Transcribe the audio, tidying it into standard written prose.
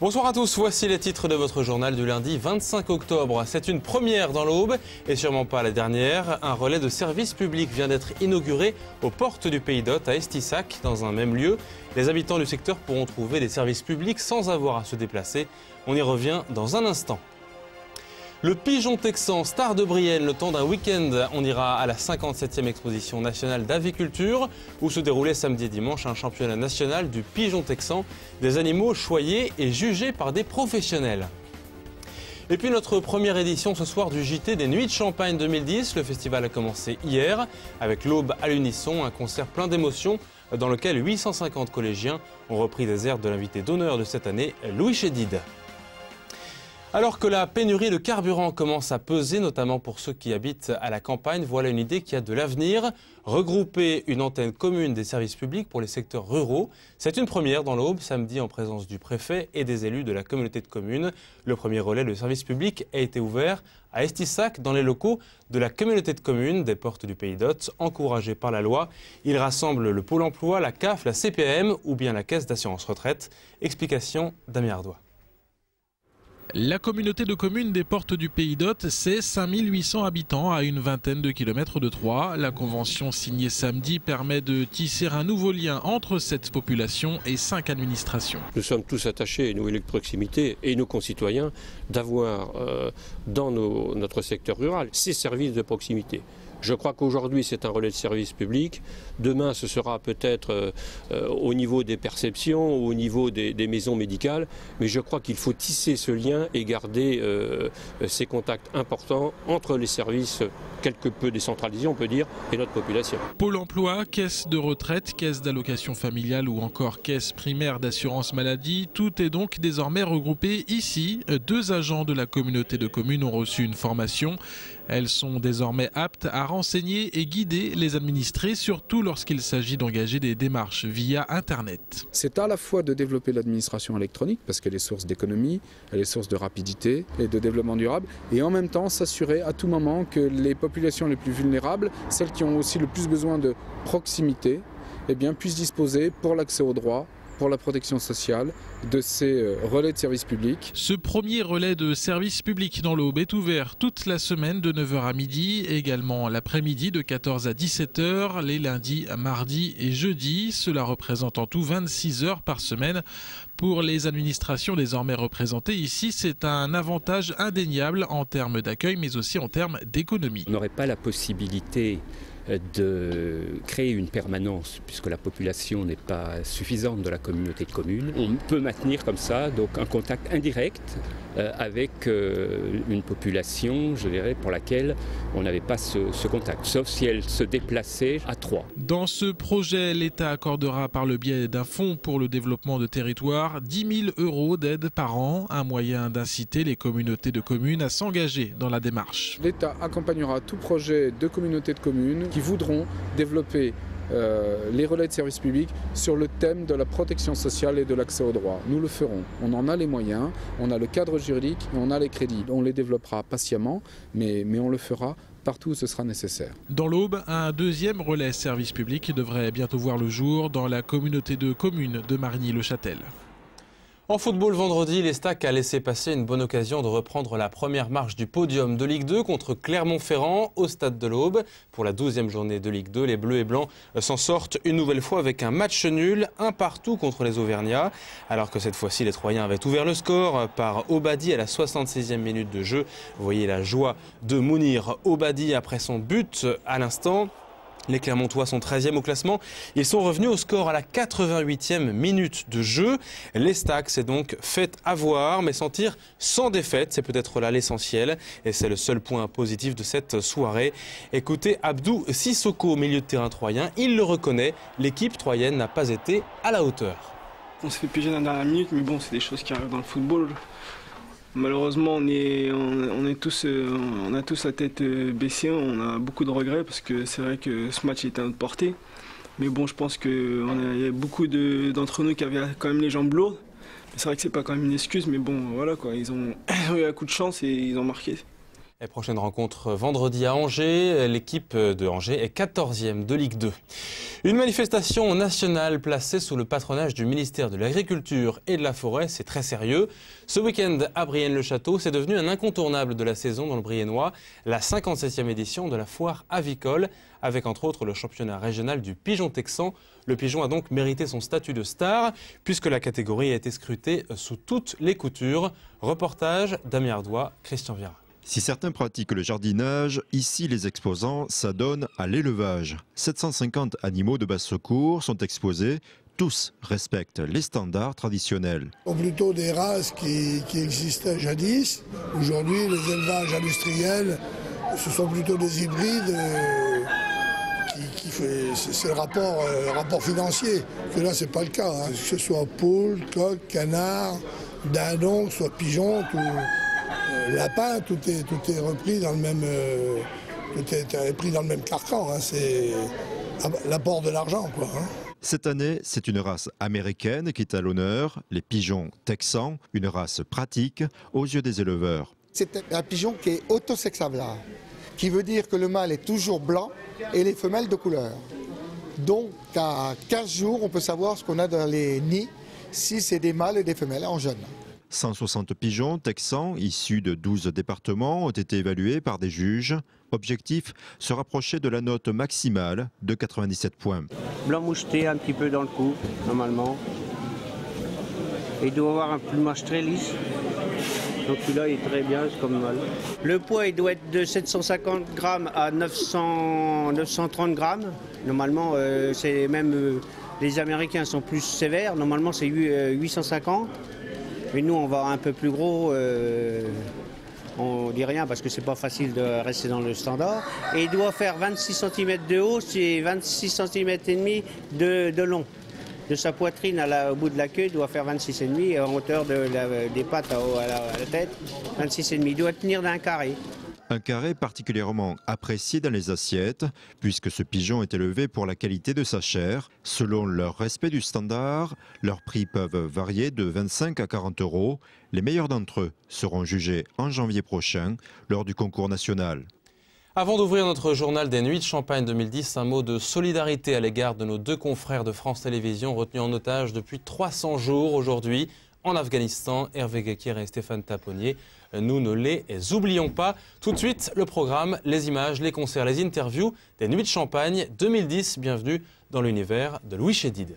Bonsoir à tous, voici les titres de votre journal du lundi 25 octobre. C'est une première dans l'Aube et sûrement pas la dernière. Un relais de service public vient d'être inauguré aux portes du Pays d'Hôte à Estissac. Dans un même lieu, les habitants du secteur pourront trouver des services publics sans avoir à se déplacer. On y revient dans un instant. Le pigeon texan, star de Brienne, le temps d'un week-end, on ira à la 57e exposition nationale d'aviculture où se déroulait samedi et dimanche un championnat national du pigeon texan, des animaux choyés et jugés par des professionnels. Et puis notre première édition ce soir du JT des Nuits de Champagne 2010. Le festival a commencé hier avec l'Aube à l'unisson, un concert plein d'émotions dans lequel 850 collégiens ont repris des airs de l'invité d'honneur de cette année, Louis Chédid. Alors que la pénurie de carburant commence à peser, notamment pour ceux qui habitent à la campagne, voilà une idée qui a de l'avenir. Regrouper une antenne commune des services publics pour les secteurs ruraux. C'est une première dans l'Aube, samedi en présence du préfet et des élus de la communauté de communes. Le premier relais de service public a été ouvert à Estissac dans les locaux de la communauté de communes des Portes du Pays d'Hôte, encouragé par la loi. Il rassemble le Pôle emploi, la CAF, la CPAM ou bien la Caisse d'assurance retraite. Explication Damien Ardois. La communauté de communes des Portes du Pays d'Hôte, c'est 5800 habitants à une vingtaine de kilomètres de Troyes. La convention signée samedi permet de tisser un nouveau lien entre cette population et 5 administrations. Nous sommes tous attachés, nous élus de proximité et nos concitoyens, d'avoir dans notre secteur rural ces services de proximité. Je crois qu'aujourd'hui c'est un relais de service public, demain ce sera peut-être au niveau des perceptions, au niveau des maisons médicales, mais je crois qu'il faut tisser ce lien et garder ces contacts importants entre les services quelque peu décentralisés on peut dire et notre population. Pôle emploi, caisse de retraite, caisse d'allocation familiale ou encore caisse primaire d'assurance maladie, tout est donc désormais regroupé ici. 2 agents de la communauté de communes ont reçu une formation. Elles sont désormais aptes à renseigner et guider les administrés, surtout lorsqu'il s'agit d'engager des démarches via Internet. C'est à la fois de développer l'administration électronique, parce qu'elle est source d'économie, elle est source de rapidité et de développement durable, et en même temps s'assurer à tout moment que les populations les plus vulnérables, celles qui ont aussi le plus besoin de proximité, eh bien, puissent disposer pour l'accès aux droits, pour la protection sociale, de ces relais de service public. Ce premier relais de service public dans l'Aube est ouvert toute la semaine de 9h à midi, également l'après-midi de 14 à 17h, les lundis, mardis et jeudis. Cela représente en tout 26 heures par semaine. Pour les administrations désormais représentées ici, c'est un avantage indéniable en termes d'accueil mais aussi en termes d'économie. On n'aurait pas la possibilité de créer une permanence puisque la population n'est pas suffisante de la communauté de communes. On peut maintenir comme ça donc un contact indirect avec une population, je dirais, pour laquelle on n'avait pas ce contact, sauf si elle se déplaçait à Troyes. Dans ce projet, l'État accordera par le biais d'un fonds pour le développement de territoire 10 000 € d'aide par an, un moyen d'inciter les communautés de communes à s'engager dans la démarche. L'État accompagnera tout projet de communauté de communes qui voudront développer les relais de service public sur le thème de la protection sociale et de l'accès aux droits. Nous le ferons. On en a les moyens, on a le cadre juridique et on a les crédits. On les développera patiemment, mais on le fera partout où ce sera nécessaire. Dans l'Aube, un deuxième relais service public devrait bientôt voir le jour dans la communauté de communes de Marigny-le-Châtel. En football vendredi, l'Estac a laissé passer une bonne occasion de reprendre la première marche du podium de Ligue 2 contre Clermont-Ferrand au stade de l'Aube. Pour la 12e journée de Ligue 2, les Bleus et Blancs s'en sortent une nouvelle fois avec un match nul, 1-1 contre les Auvergnats. Alors que cette fois-ci, les Troyens avaient ouvert le score par Obadi à la 66e minute de jeu. Vous voyez la joie de Mounir Obadi après son but à l'instant. Les Clermontois sont 13e au classement. Ils sont revenus au score à la 88e minute de jeu. L'Estac s'est donc fait avoir, mais sentir sans défaite. C'est peut-être là l'essentiel. Et c'est le seul point positif de cette soirée. Écoutez Abdou Sissoko, milieu de terrain troyen. Il le reconnaît, l'équipe troyenne n'a pas été à la hauteur. On se fait piéger dans la dernière minute, mais bon, c'est des choses qui arrivent dans le football. Malheureusement, on a tous la tête baissée, on a beaucoup de regrets parce que c'est vrai que ce match était à notre portée. Mais bon, je pense qu'il y a beaucoup d'entre nous qui avaient quand même les jambes lourdes. C'est vrai que c'est pas quand même une excuse, mais bon, voilà quoi, ils ont eu un coup de chance et ils ont marqué. La prochaine rencontre vendredi à Angers. L'équipe de Angers est 14e de Ligue 2. Une manifestation nationale placée sous le patronage du ministère de l'Agriculture et de la Forêt, c'est très sérieux. Ce week-end à Brienne-le-Château, c'est devenu un incontournable de la saison dans le Briennois, la 57e édition de la foire avicole, avec entre autres le championnat régional du pigeon texan. Le pigeon a donc mérité son statut de star, puisque la catégorie a été scrutée sous toutes les coutures. Reportage Damien Ardois, Christian Viera. Si certains pratiquent le jardinage, ici les exposants s'adonnent à l'élevage. 750 animaux de basse secours sont exposés. Tous respectent les standards traditionnels. Ce sont plutôt des races qui existaient jadis. Aujourd'hui, les élevages industriels, ce sont plutôt des hybrides. C'est le rapport financier. Que là, c'est pas le cas. Que ce soit poule, coq, canard, dindon, que ce soit pigeon, lapin, tout est repris dans le même, tout est pris dans le même carcan. C'est l'apport de l'argent, quoi. Cette année, c'est une race américaine qui est à l'honneur, les pigeons texans, une race pratique aux yeux des éleveurs. C'est un pigeon qui est autosexable, qui veut dire que le mâle est toujours blanc et les femelles de couleur. Donc à 15 jours, on peut savoir ce qu'on a dans les nids, si c'est des mâles et des femelles en jeune. 160 pigeons texans issus de 12 départements ont été évalués par des juges. Objectif, se rapprocher de la note maximale de 97 points. Blanc moucheté, un petit peu dans le cou, normalement. Et il doit avoir un plumage très lisse. Donc celui-là, il est très bien, c'est comme mal. Le poids, il doit être de 750 grammes à 930 grammes. Normalement, c'est même les Américains sont plus sévères. Normalement, c'est 850. Mais nous, on va un peu plus gros. On dit rien parce que c'est pas facile de rester dans le standard. Et il doit faire 26 cm de haut, c'est 26 cm et demi de long. De sa poitrine au bout de la queue, il doit faire 26,5 et en hauteur des pattes à la tête, 26,5. Il doit tenir d'un carré. Un carré particulièrement apprécié dans les assiettes, puisque ce pigeon est élevé pour la qualité de sa chair. Selon leur respect du standard, leurs prix peuvent varier de 25 à 40 €. Les meilleurs d'entre eux seront jugés en janvier prochain lors du concours national. Avant d'ouvrir notre journal des Nuits de Champagne 2010, un mot de solidarité à l'égard de nos deux confrères de France Télévisions retenus en otage depuis 300 jours aujourd'hui en Afghanistan, Hervé Guekir et Stéphane Taponnier. Nous ne les oublions pas. Tout de suite, le programme, les images, les concerts, les interviews des Nuits de Champagne 2010. Bienvenue dans l'univers de Louis Chédid.